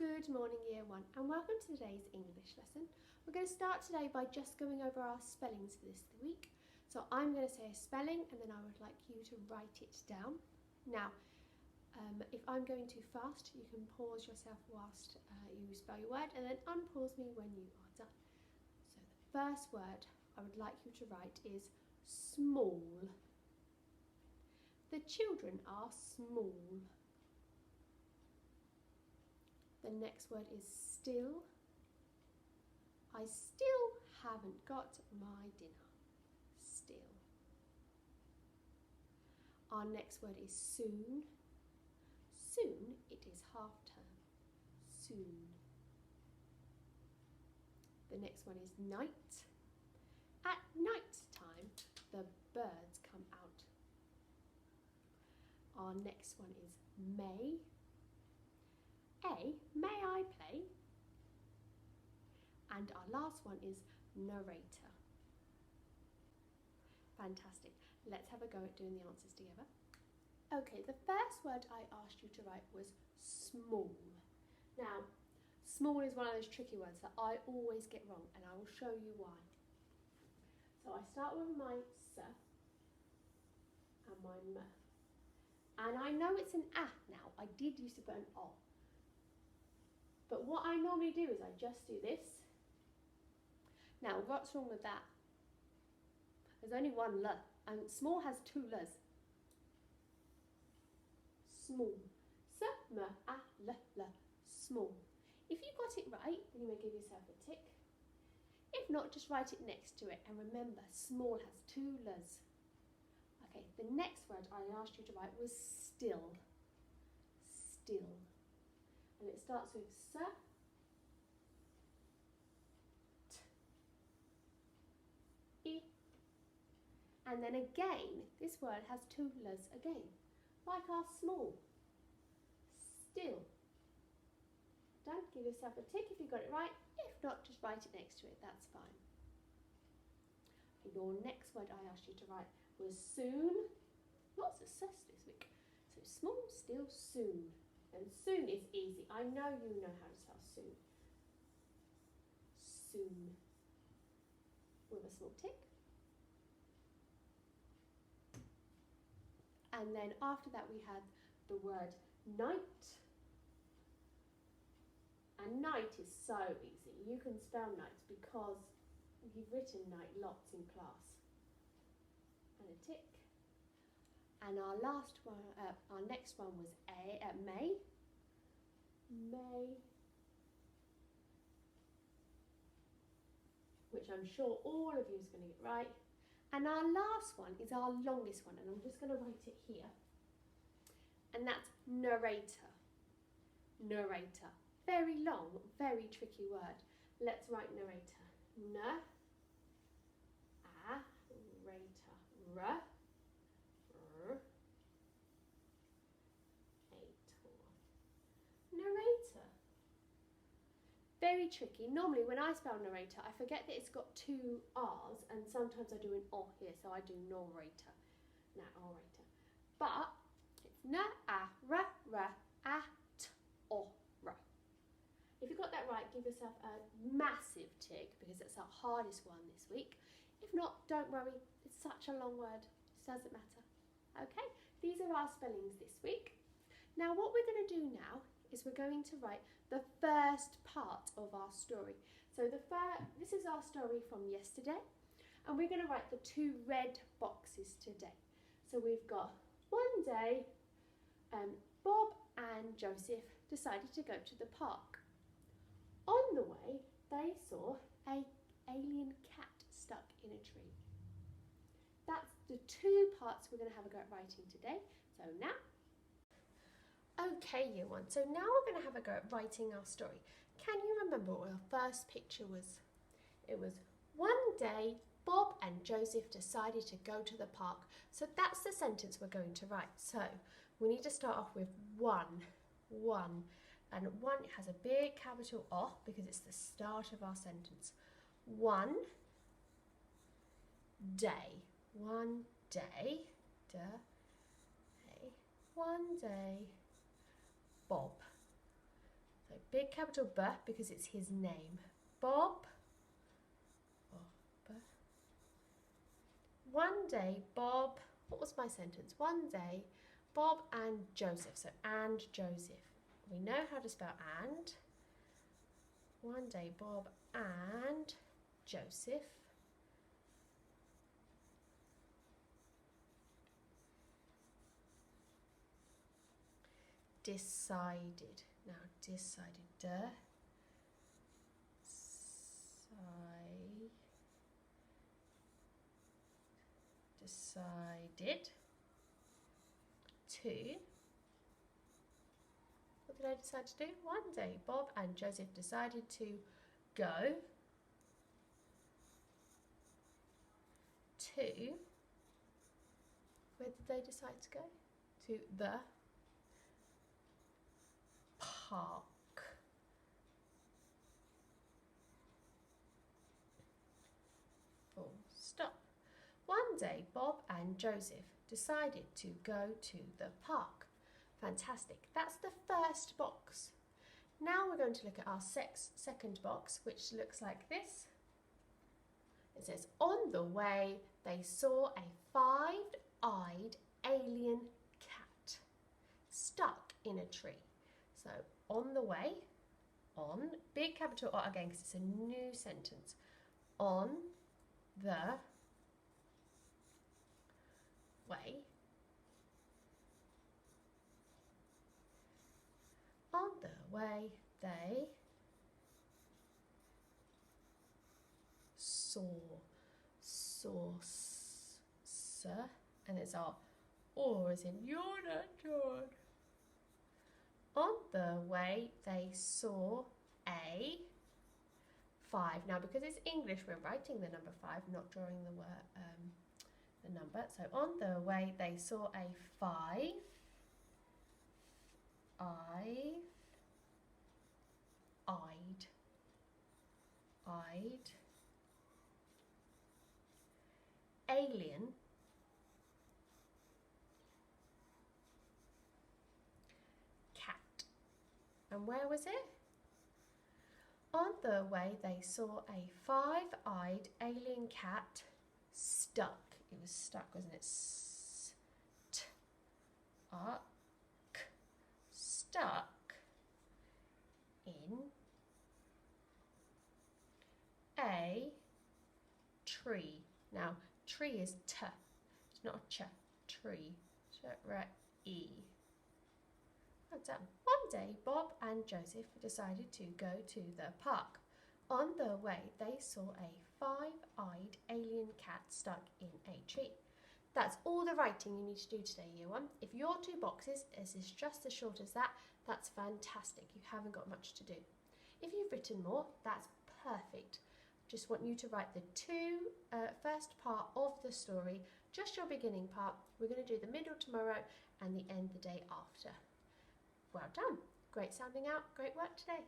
Good morning, Year 1, and welcome to today's English lesson. We're going to start today by just going over our spellings for this week. So I'm going to say a spelling and then I would like you to write it down. Now, if I'm going too fast, you can pause yourself whilst you spell your word and then unpause me when you are done. So the first word I would like you to write is small. The children are small. The next word is still. I still haven't got my dinner. Still. Our next word is soon. Soon, it is half term. Soon. The next one is night. At night time, the birds come out. Our next one is may. May I play? And our last one is narrator. Fantastic. Let's have a go at doing the answers together. Okay, the first word I asked you to write was small. Now, small is one of those tricky words that I always get wrong, and I will show you why. So I start with my S and my M. And I know it's an A now. I did used to put an O. But what I normally do is I just do this. Now, what's wrong with that? There's only one L, and small has two L's. Small. S, M, A, L, L. Small. If you got it right, then you may give yourself a tick. If not, just write it next to it. And remember, small has two L's. Okay, the next word I asked you to write was still. Still. And it starts with S, T, I. And then again, this word has two L's again, like our small. Still. Don't give yourself a tick if you got it right. If not, just write it next to it. That's fine. Your next word I asked you to write was soon. Lots of S this week. So small, still, soon. And soon is easy. I know you know how to spell soon. Soon. With a small tick. And then after that we had the word night. And night is so easy. You can spell night because you've written night lots in class. And a tick. And our last one, our next one was May. May. Which I'm sure all of you is going to get right. And our last one is our longest one, and I'm just going to write it here. And that's narrator. Narrator. Very long, very tricky word. Let's write narrator. N, A, rator. R, R, narrator. Very tricky. Normally when I spell narrator, I forget that it's got two R's, and sometimes I do an O here, so I do narrator. Narrator. But it's N, A, R, R, A, T, O, R. If you got that right, give yourself a massive tick, because it's our hardest one this week. If not, don't worry. It's such a long word. It doesn't matter. Okay, these are our spellings this week. Now what we're going to do now is we're going to write the first part of our story. So this is our story from yesterday, and we're going to write the two red boxes today. So we've got one day, Bob and Joseph decided to go to the park. On the way, they saw an alien cat stuck in a tree. That's the two parts we're going to have a go at writing today. So now, okay, Year 1, so now we're going to have a go at writing our story. Can you remember what our first picture was? It was one day, Bob and Joseph decided to go to the park. So that's the sentence we're going to write. So we need to start off with one. And one has a big capital O because it's the start of our sentence. One day. One day. One day. Bob. So big capital B because it's his name. Bob. One day, Bob, what was my sentence? One day, Bob and Joseph. So, and Joseph. We know how to spell and. One day, Bob and Joseph decided. Now, decided. Decided to. What did I decide to do? One day, Bob and Joseph decided to go to. Where did they decide to go? To the park. Full stop. One day, Bob and Joseph decided to go to the park. Fantastic. That's the first box. Now we're going to look at our second box, which looks like this. It says, on the way, they saw a five-eyed alien cat stuck in a tree. So, on the way, on, big capital R again because it's a new sentence. On the way. On the way, they saw, and it's our or as in you're not John. On the way, they saw a 5. Now, because it's English, we're writing the number 5, not drawing the word, the number. So, on the way, they saw a 5. Eyed alien cat. And where was it? On the way, they saw a five-eyed alien cat stuck. It was stuck, wasn't it? Stuck in a tree. Now, tree is t. It's not a ch. Tree. T-r-e. Well done. One day, Bob and Joseph decided to go to the park. On the way, they saw a five-eyed alien cat stuck in a tree. That's all the writing you need to do today, Year 1. If your 2 boxes is just as short as that, that's fantastic. You haven't got much to do. If you've written more, that's perfect. Just want you to write the first part of the story, just your beginning part. We're going to do the middle tomorrow and the end the day after. Well done. Great sounding out. Great work today.